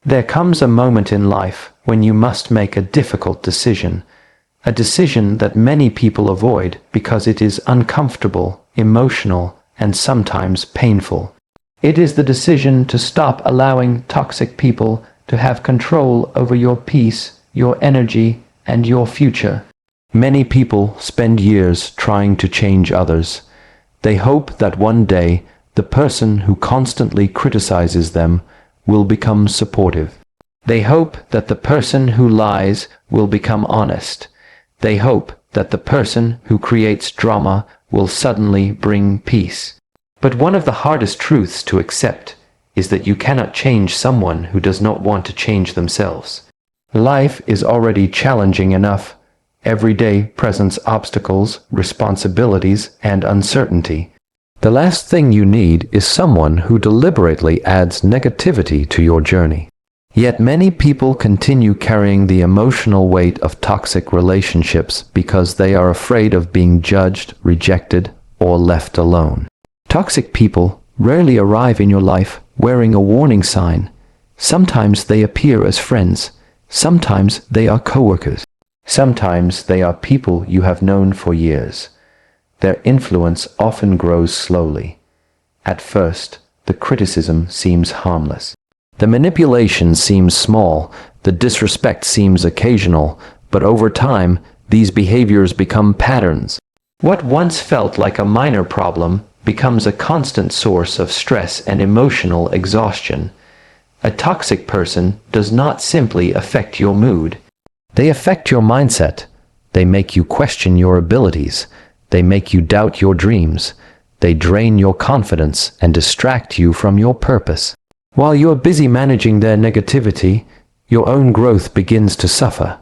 There comes a moment in life when you must make a difficult decision, a decision that many people avoid because it is uncomfortable, emotional, and sometimes painful. It is the decision to stop allowing toxic people to have control over your peace, your energy, and your future. Many people spend years trying to change others. They hope that one day the person who constantly criticizes them will become supportive. They hope that the person who lies will become honest. They hope that the person who creates drama will suddenly bring peace. But one of the hardest truths to accept is that you cannot change someone who does not want to change themselves. Life is already challenging enough. Every day presents obstacles, responsibilities, and uncertainty. The last thing you need is someone who deliberately adds negativity to your journey. Yet many people continue carrying the emotional weight of toxic relationships because they are afraid of being judged, rejected, or left alone. Toxic people rarely arrive in your life wearing a warning sign. Sometimes they appear as friends. Sometimes they are coworkers. Sometimes they are people you have known for years. Their influence often grows slowly. At first, the criticism seems harmless. The manipulation seems small, the disrespect seems occasional, but over time, these behaviors become patterns. What once felt like a minor problem becomes a constant source of stress and emotional exhaustion. A toxic person does not simply affect your mood. They affect your mindset. They make you question your abilities. They make you doubt your dreams. They drain your confidence and distract you from your purpose. While you're busy managing their negativity, your own growth begins to suffer.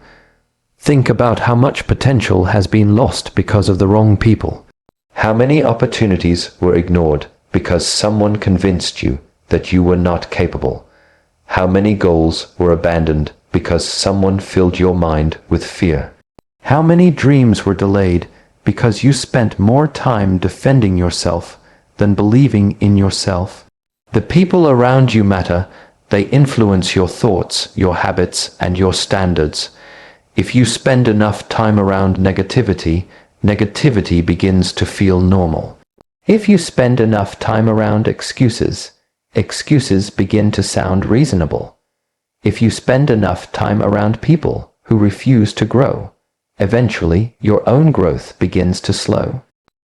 Think about how much potential has been lost because of the wrong people. How many opportunities were ignored because someone convinced you that you were not capable? How many goals were abandoned because someone filled your mind with fear? How many dreams were delayed because you spent more time defending yourself than believing in yourself? The people around you matter. They influence your thoughts, your habits, and your standards. If you spend enough time around negativity, negativity begins to feel normal. If you spend enough time around excuses, excuses begin to sound reasonable. If you spend enough time around people who refuse to grow, eventually your own growth begins to slow.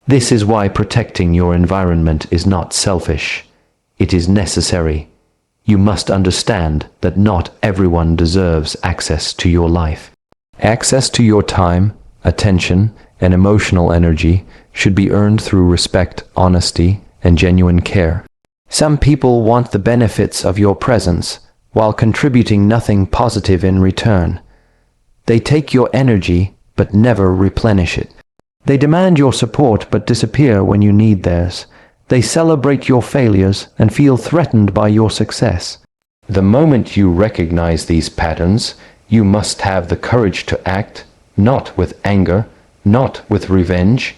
This is why protecting your environment is not selfish. It is necessary. You must understand that not everyone deserves access to your life. Access to your time, attention, and emotional energy should be earned through respect, honesty, and genuine care. Some people want the benefits of your presence while contributing nothing positive in return. They take your energy but never replenish it. They demand your support but disappear when you need theirs. They celebrate your failures and feel threatened by your success. The moment you recognize these patterns, you must have the courage to act, not with anger, not with revenge,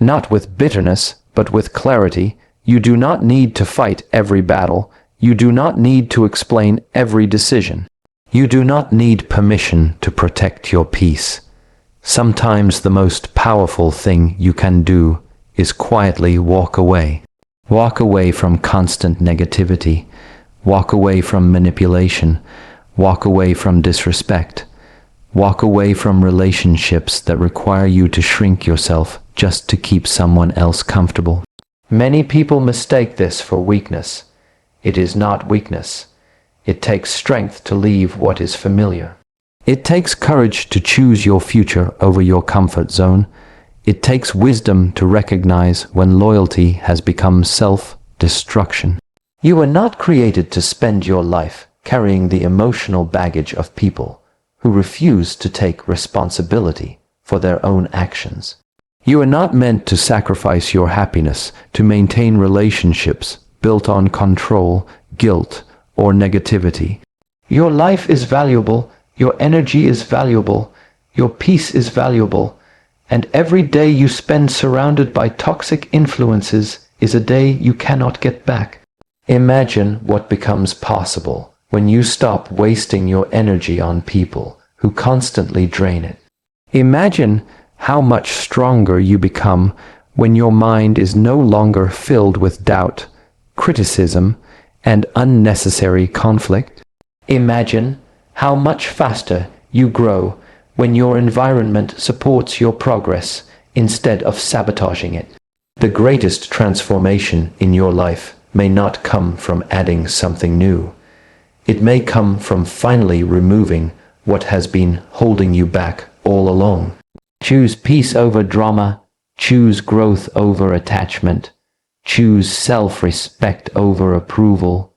not with bitterness, but with clarity. You do not need to fight every battle. You do not need to explain every decision. You do not need permission to protect your peace. Sometimes the most powerful thing you can do is quietly walk away. Walk away from constant negativity. Walk away from manipulation. Walk away from disrespect. Walk away from relationships that require you to shrink yourself just to keep someone else comfortable. Many people mistake this for weakness. It is not weakness. It takes strength to leave what is familiar. It takes courage to choose your future over your comfort zone. It takes wisdom to recognize when loyalty has become self-destruction. You were not created to spend your life carrying the emotional baggage of people who refuse to take responsibility for their own actions. You are not meant to sacrifice your happiness to maintain relationships built on control, guilt, or negativity. Your life is valuable, your energy is valuable, your peace is valuable, and every day you spend surrounded by toxic influences is a day you cannot get back. Imagine what becomes possible when you stop wasting your energy on people who constantly drain it. Imagine how much stronger you become when your mind is no longer filled with doubt, criticism, and unnecessary conflict. Imagine how much faster you grow when your environment supports your progress instead of sabotaging it. The greatest transformation in your life may not come from adding something new. It may come from finally removing what has been holding you back all along. Choose peace over drama. Choose growth over attachment. Choose self-respect over approval.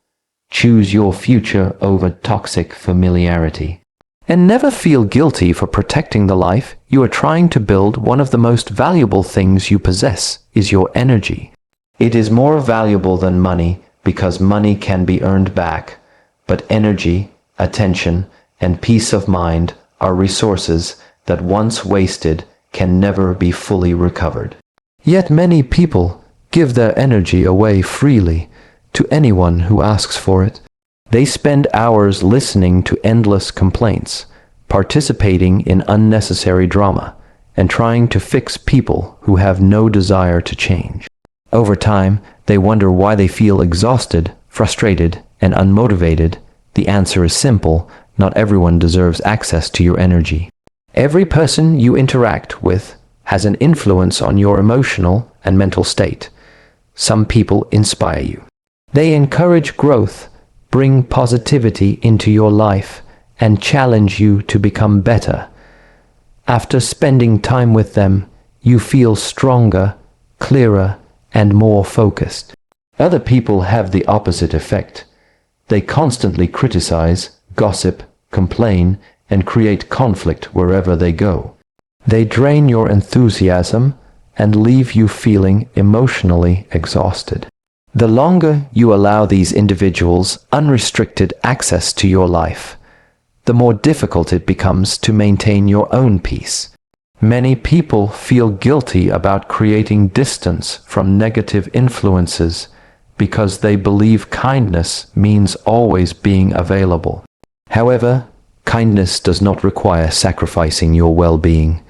Choose your future over toxic familiarity. And never feel guilty for protecting the life you are trying to build. One of the most valuable things you possess is your energy. It is more valuable than money because money can be earned back, but energy, attention, and peace of mind are resources that once wasted can never be fully recovered. Yet many people give their energy away freely to anyone who asks for it. They spend hours listening to endless complaints, participating in unnecessary drama, and trying to fix people who have no desire to change. Over time, they wonder why they feel exhausted, frustrated, and unmotivated. The answer is simple: not everyone deserves access to your energy. Every person you interact with has an influence on your emotional and mental state. Some people inspire you. They encourage growth, bring positivity into your life, and challenge you to become better. After spending time with them, you feel stronger, clearer, and more focused. Other people have the opposite effect. They constantly criticize, gossip, complain, and create conflict wherever they go. They drain your enthusiasm and leave you feeling emotionally exhausted. The longer you allow these individuals unrestricted access to your life, the more difficult it becomes to maintain your own peace. Many people feel guilty about creating distance from negative influences because they believe kindness means always being available. However, kindness does not require sacrificing your well-being.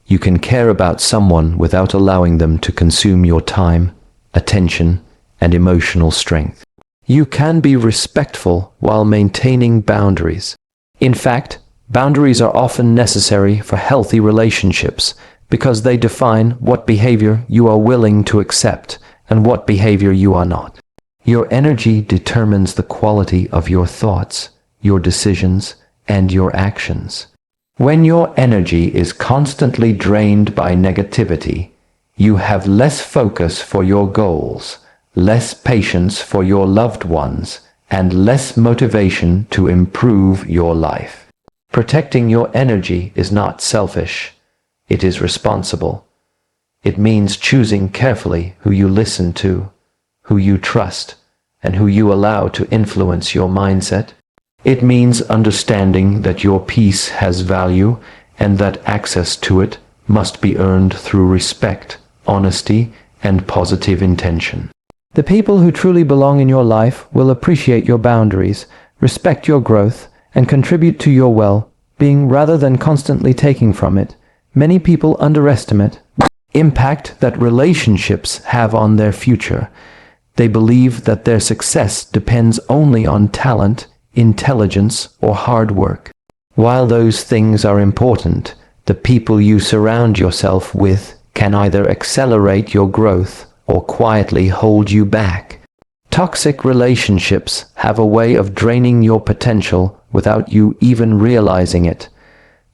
You can care about someone without allowing them to consume your time, attention, and emotional strength. You can be respectful while maintaining boundaries. In fact, boundaries are often necessary for healthy relationships because they define what behavior you are willing to accept and what behavior you are not. Your energy determines the quality of your thoughts, your decisions, and your actions. When your energy is constantly drained by negativity, you have less focus for your goals, less patience for your loved ones, and less motivation to improve your life. Protecting your energy is not selfish. It is responsible. It means choosing carefully who you listen to, who you trust, and who you allow to influence your mindset. It means understanding that your peace has value and that access to it must be earned through respect, honesty, and positive intention. The people who truly belong in your life will appreciate your boundaries, respect your growth, and contribute to your well-being rather than constantly taking from it. Many people underestimate the impact that relationships have on their future. They believe that their success depends only on talent, intelligence, or hard work. While those things are important, the people you surround yourself with can either accelerate your growth or quietly hold you back. Toxic relationships have a way of draining your potential without you even realizing it.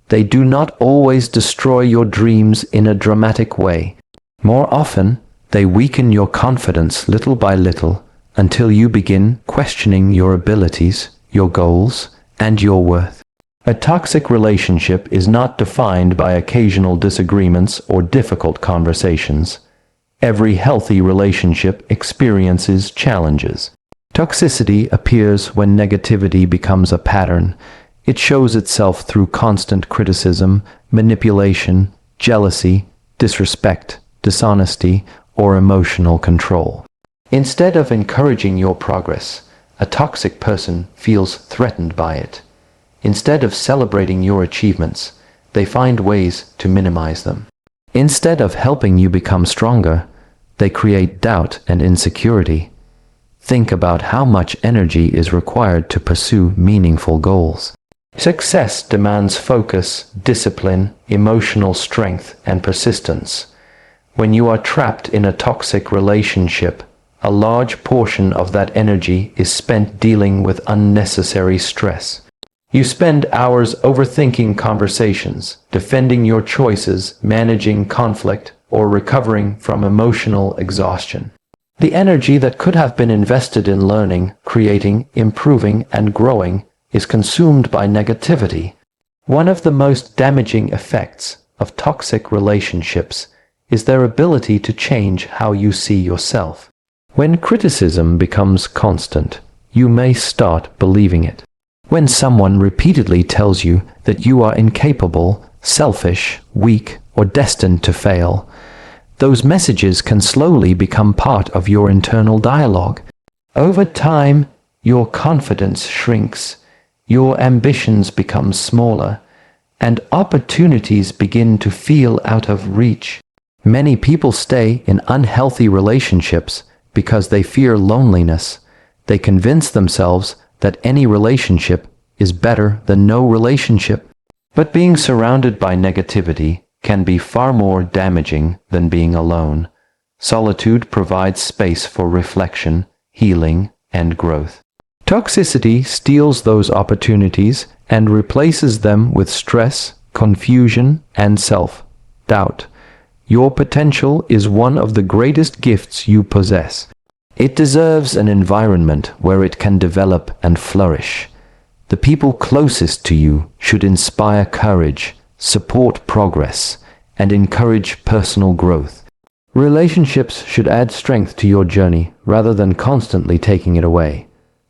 They do not always destroy your dreams in a dramatic way. More often, they weaken your confidence little by little until you begin questioning your abilities, your goals, and your worth. A toxic relationship is not defined by occasional disagreements or difficult conversations. Every healthy relationship experiences challenges. Toxicity appears when negativity becomes a pattern. It shows itself through constant criticism, manipulation, jealousy, disrespect, dishonesty, or emotional control. Instead of encouraging your progress, a toxic person feels threatened by it. Instead of celebrating your achievements, they find ways to minimize them. Instead of helping you become stronger, they create doubt and insecurity. Think about how much energy is required to pursue meaningful goals. Success demands focus, discipline, emotional strength, and persistence. When you are trapped in a toxic relationship, a large portion of that energy is spent dealing with unnecessary stress. You spend hours overthinking conversations, defending your choices, managing conflict, or recovering from emotional exhaustion. The energy that could have been invested in learning, creating, improving, and growing is consumed by negativity. One of the most damaging effects of toxic relationships is their ability to change how you see yourself. When criticism becomes constant, you may start believing it. When someone repeatedly tells you that you are incapable, selfish, weak, or destined to fail, those messages can slowly become part of your internal dialogue. Over time, your confidence shrinks, your ambitions become smaller, and opportunities begin to feel out of reach. Many people stay in unhealthy relationships because they fear loneliness. They convince themselves that any relationship is better than no relationship. But being surrounded by negativity can be far more damaging than being alone. Solitude provides space for reflection, healing, and growth. Toxicity steals those opportunities and replaces them with stress, confusion, and self-doubt. Your potential is one of the greatest gifts you possess. It deserves an environment where it can develop and flourish. The people closest to you should inspire courage, support progress, and encourage personal growth. Relationships should add strength to your journey rather than constantly taking it away,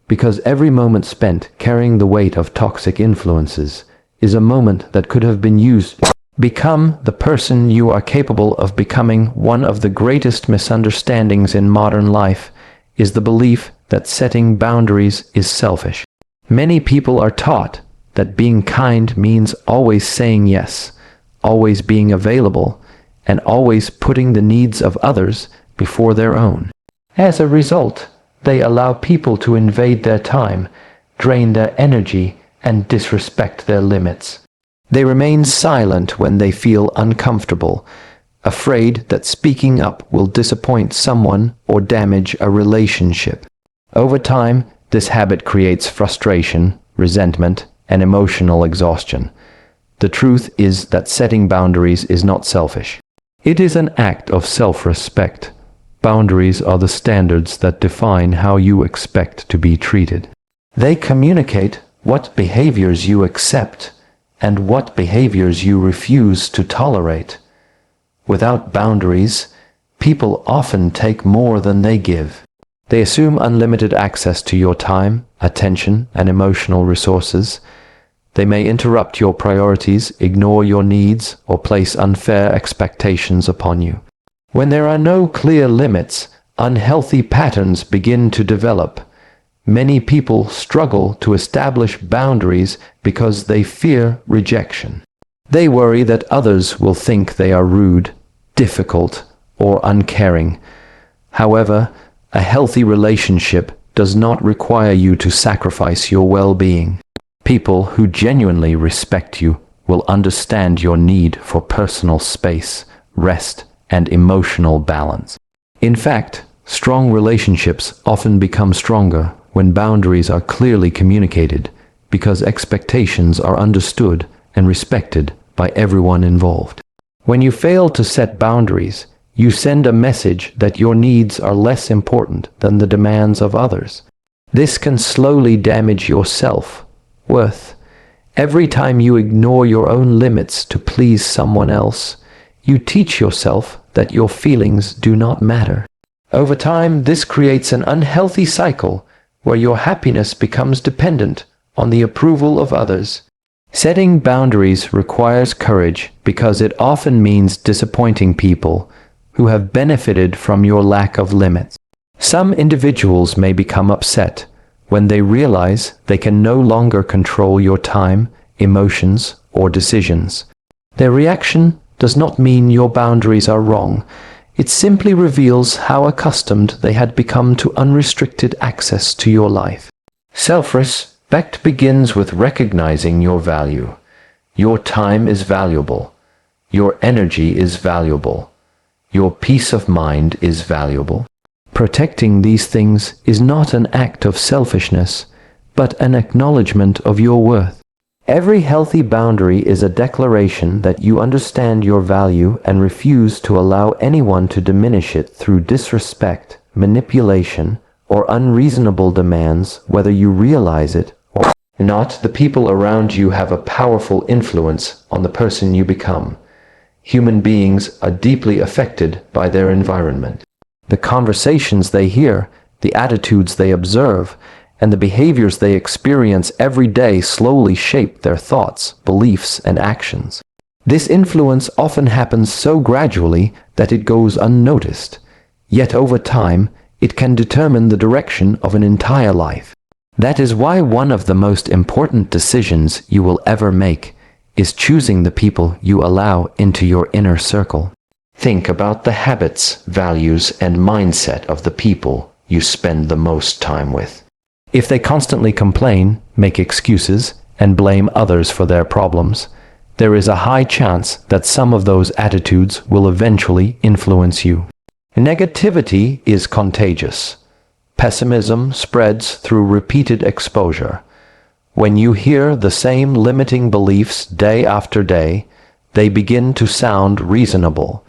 because every moment spent carrying the weight of toxic influences is a moment that could have been used. Become the person you are capable of becoming. One of the greatest misunderstandings in modern life is the belief that setting boundaries is selfish. Many people are taught that being kind means always saying yes, always being available, and always putting the needs of others before their own. As a result, they allow people to invade their time, drain their energy, and disrespect their limits. They remain silent when they feel uncomfortable, afraid that speaking up will disappoint someone or damage a relationship. Over time, this habit creates frustration, resentment, and emotional exhaustion. The truth is that setting boundaries is not selfish. It is an act of self-respect. Boundaries are the standards that define how you expect to be treated. They communicate what behaviors you accept and what behaviors you refuse to tolerate. Without boundaries, people often take more than they give. They assume unlimited access to your time, attention, and emotional resources. They may interrupt your priorities, ignore your needs, or place unfair expectations upon you. When there are no clear limits, unhealthy patterns begin to develop. Many people struggle to establish boundaries because they fear rejection. They worry that others will think they are rude, difficult, or uncaring. However, a healthy relationship does not require you to sacrifice your well-being. People who genuinely respect you will understand your need for personal space, rest, and emotional balance. In fact, strong relationships often become stronger when boundaries are clearly communicated, because expectations are understood and respected by everyone involved. When you fail to set boundaries, you send a message that your needs are less important than the demands of others. This can slowly damage your self-worth. Every time you ignore your own limits to please someone else, you teach yourself that your feelings do not matter. Over time, this creates an unhealthy cycle where your happiness becomes dependent on the approval of others. Setting boundaries requires courage because it often means disappointing people who have benefited from your lack of limits. Some individuals may become upset when they realize they can no longer control your time, emotions, or decisions. Their reaction does not mean your boundaries are wrong. It simply reveals how accustomed they had become to unrestricted access to your life. Self-respect begins with recognizing your value. Your time is valuable. Your energy is valuable. Your peace of mind is valuable. Protecting these things is not an act of selfishness, but an acknowledgement of your worth. Every healthy boundary is a declaration that you understand your value and refuse to allow anyone to diminish it through disrespect, manipulation, or unreasonable demands, whether you realize it or not. The people around you have a powerful influence on the person you become. Human beings are deeply affected by their environment. The conversations they hear, the attitudes they observe, and the behaviors they experience every day slowly shape their thoughts, beliefs, and actions. This influence often happens so gradually that it goes unnoticed, yet over time, it can determine the direction of an entire life. That is why one of the most important decisions you will ever make is choosing the people you allow into your inner circle. Think about the habits, values, and mindset of the people you spend the most time with. If they constantly complain, make excuses, and blame others for their problems, there is a high chance that some of those attitudes will eventually influence you. Negativity is contagious. Pessimism spreads through repeated exposure. When you hear the same limiting beliefs day after day, they begin to sound reasonable.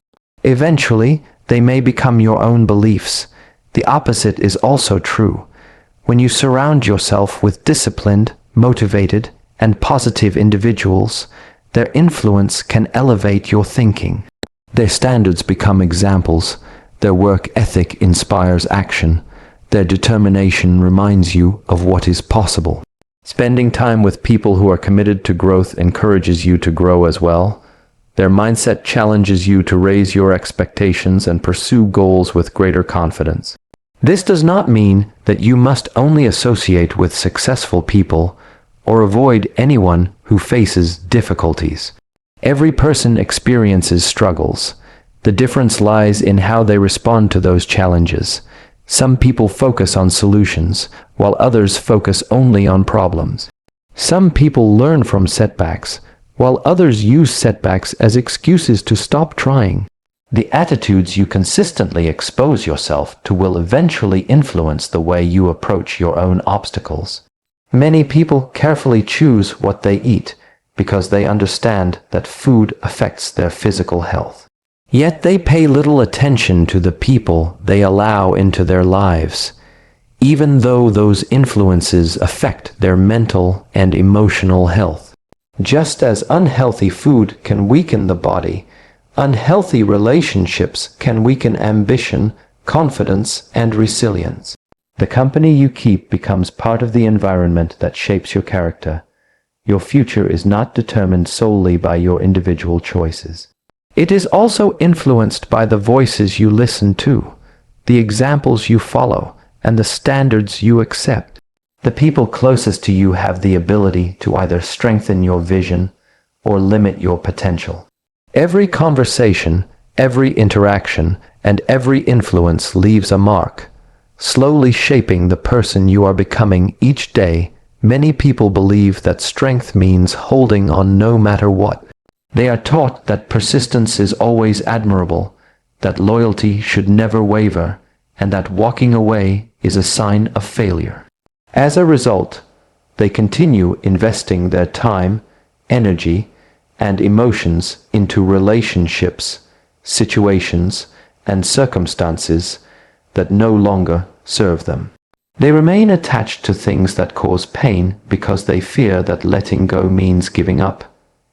Eventually, they may become your own beliefs. The opposite is also true. When you surround yourself with disciplined, motivated, and positive individuals, their influence can elevate your thinking. Their standards become examples. Their work ethic inspires action. Their determination reminds you of what is possible. Spending time with people who are committed to growth encourages you to grow as well. Their mindset challenges you to raise your expectations and pursue goals with greater confidence. This does not mean that you must only associate with successful people or avoid anyone who faces difficulties. Every person experiences struggles. The difference lies in how they respond to those challenges. Some people focus on solutions, while others focus only on problems. Some people learn from setbacks, while others use setbacks as excuses to stop trying. The attitudes you consistently expose yourself to will eventually influence the way you approach your own obstacles. Many people carefully choose what they eat because they understand that food affects their physical health. Yet they pay little attention to the people they allow into their lives, even though those influences affect their mental and emotional health. Just as unhealthy food can weaken the body, unhealthy relationships can weaken ambition, confidence, and resilience. The company you keep becomes part of the environment that shapes your character. Your future is not determined solely by your individual choices. It is also influenced by the voices you listen to, the examples you follow, and the standards you accept. The people closest to you have the ability to either strengthen your vision or limit your potential. Every conversation, every interaction, and every influence leaves a mark, slowly shaping the person you are becoming each day. Many people believe that strength means holding on no matter what. They are taught that persistence is always admirable, that loyalty should never waver, and that walking away is a sign of failure. As a result, they continue investing their time, energy, and emotions into relationships, situations, and circumstances that no longer serve them. They remain attached to things that cause pain because they fear that letting go means giving up.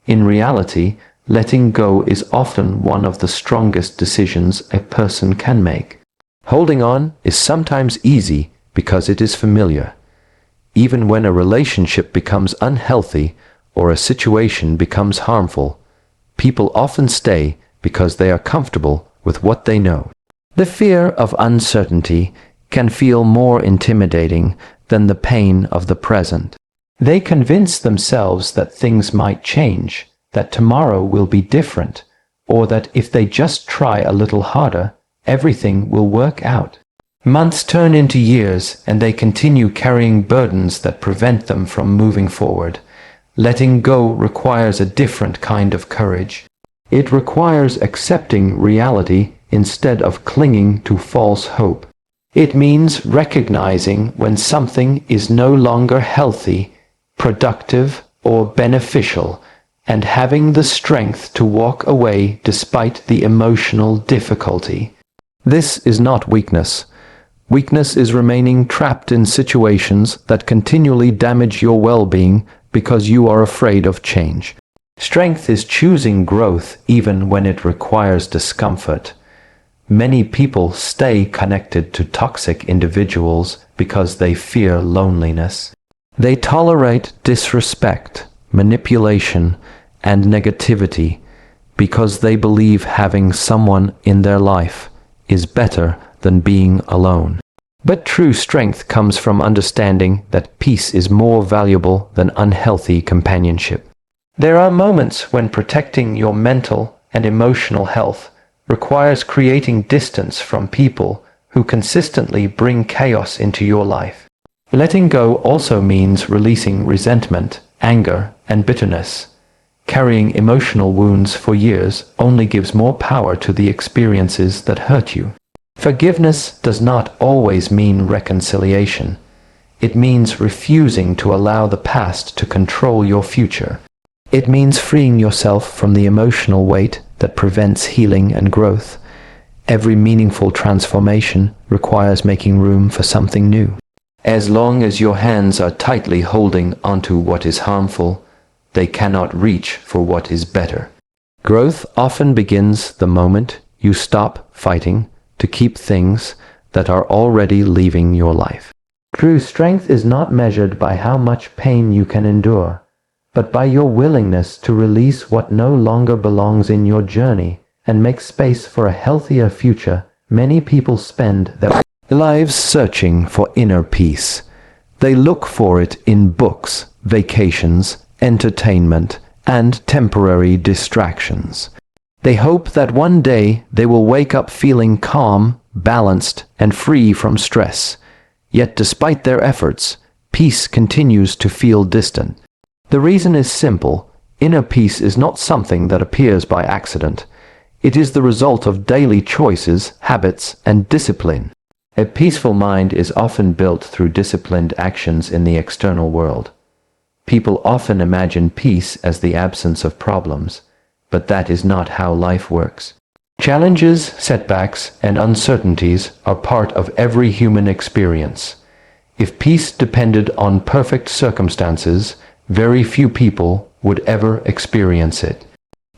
In reality, letting go is often one of the strongest decisions a person can make. Holding on is sometimes easy because it is familiar. Even when a relationship becomes unhealthy or a situation becomes harmful, people often stay because they are comfortable with what they know. The fear of uncertainty can feel more intimidating than the pain of the present. They convince themselves that things might change, that tomorrow will be different, or that if they just try a little harder, everything will work out. Months turn into years, and they continue carrying burdens that prevent them from moving forward. Letting go requires a different kind of courage. It requires accepting reality instead of clinging to false hope. It means recognizing when something is no longer healthy, productive, or beneficial, and having the strength to walk away despite the emotional difficulty. This is not weakness. Weakness is remaining trapped in situations that continually damage your well-being because you are afraid of change. Strength is choosing growth even when it requires discomfort. Many people stay connected to toxic individuals because they fear loneliness. They tolerate disrespect, manipulation, and negativity because they believe having someone in their life is better than being alone. But true strength comes from understanding that peace is more valuable than unhealthy companionship. There are moments when protecting your mental and emotional health requires creating distance from people who consistently bring chaos into your life. Letting go also means releasing resentment, anger, and bitterness. Carrying emotional wounds for years only gives more power to the experiences that hurt you. Forgiveness does not always mean reconciliation. It means refusing to allow the past to control your future. It means freeing yourself from the emotional weight that prevents healing and growth. Every meaningful transformation requires making room for something new. As long as your hands are tightly holding onto what is harmful, they cannot reach for what is better. Growth often begins the moment you stop fighting to keep things that are already leaving your life. True strength is not measured by how much pain you can endure, but by your willingness to release what no longer belongs in your journey and make space for a healthier future. Many people spend their lives searching for inner peace. They look for it in books, vacations, entertainment, and temporary distractions. They hope that one day they will wake up feeling calm, balanced, and free from stress. Yet despite their efforts, peace continues to feel distant. The reason is simple. Inner peace is not something that appears by accident. It is the result of daily choices, habits, and discipline. A peaceful mind is often built through disciplined actions in the external world. People often imagine peace as the absence of problems, but that is not how life works. Challenges, setbacks, and uncertainties are part of every human experience. If peace depended on perfect circumstances, very few people would ever experience it.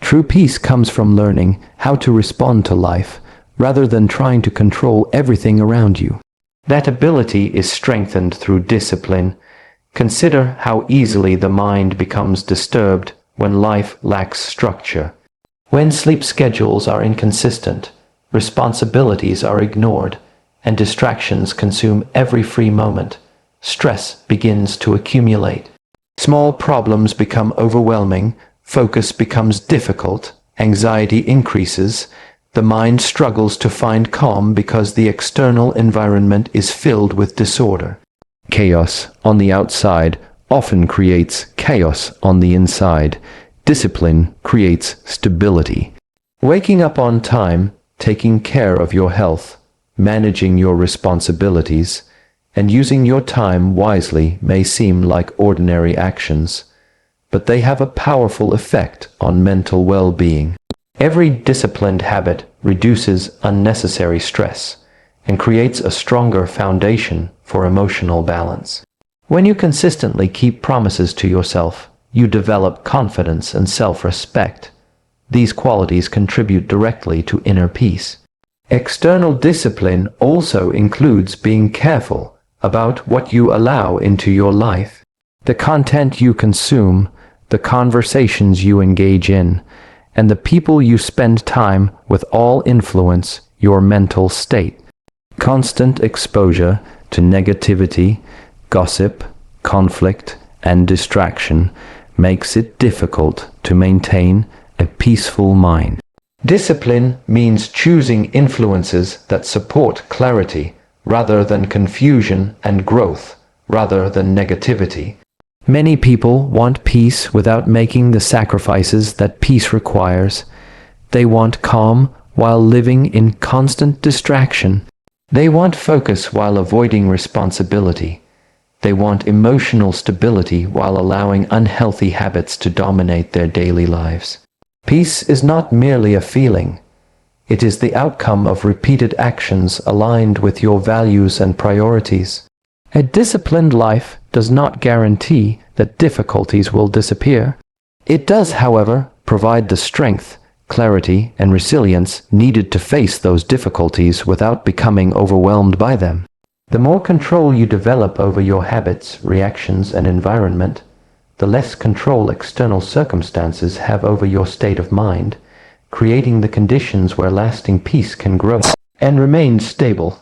True peace comes from learning how to respond to life rather than trying to control everything around you. That ability is strengthened through discipline. Consider how easily the mind becomes disturbed when life lacks structure. When sleep schedules are inconsistent, responsibilities are ignored, and distractions consume every free moment, stress begins to accumulate. Small problems become overwhelming, focus becomes difficult, anxiety increases, the mind struggles to find calm because the external environment is filled with disorder. Chaos on the outside often creates chaos on the inside. Discipline creates stability. Waking up on time, taking care of your health, managing your responsibilities, and using your time wisely may seem like ordinary actions, but they have a powerful effect on mental well-being. Every disciplined habit reduces unnecessary stress and creates a stronger foundation for emotional balance. When you consistently keep promises to yourself, you develop confidence and self-respect. These qualities contribute directly to inner peace. External discipline also includes being careful about what you allow into your life. The content you consume, the conversations you engage in, and the people you spend time with all influence your mental state. Constant exposure to negativity, gossip, conflict, and distraction makes it difficult to maintain a peaceful mind. Discipline means choosing influences that support clarity rather than confusion and growth rather than negativity. Many people want peace without making the sacrifices that peace requires. They want calm while living in constant distraction. They want focus while avoiding responsibility. They want emotional stability while allowing unhealthy habits to dominate their daily lives. Peace is not merely a feeling. It is the outcome of repeated actions aligned with your values and priorities. A disciplined life does not guarantee that difficulties will disappear. It does, however, provide the strength, clarity, and resilience needed to face those difficulties without becoming overwhelmed by them. The more control you develop over your habits, reactions, and environment, the less control external circumstances have over your state of mind, creating the conditions where lasting peace can grow and remain stable.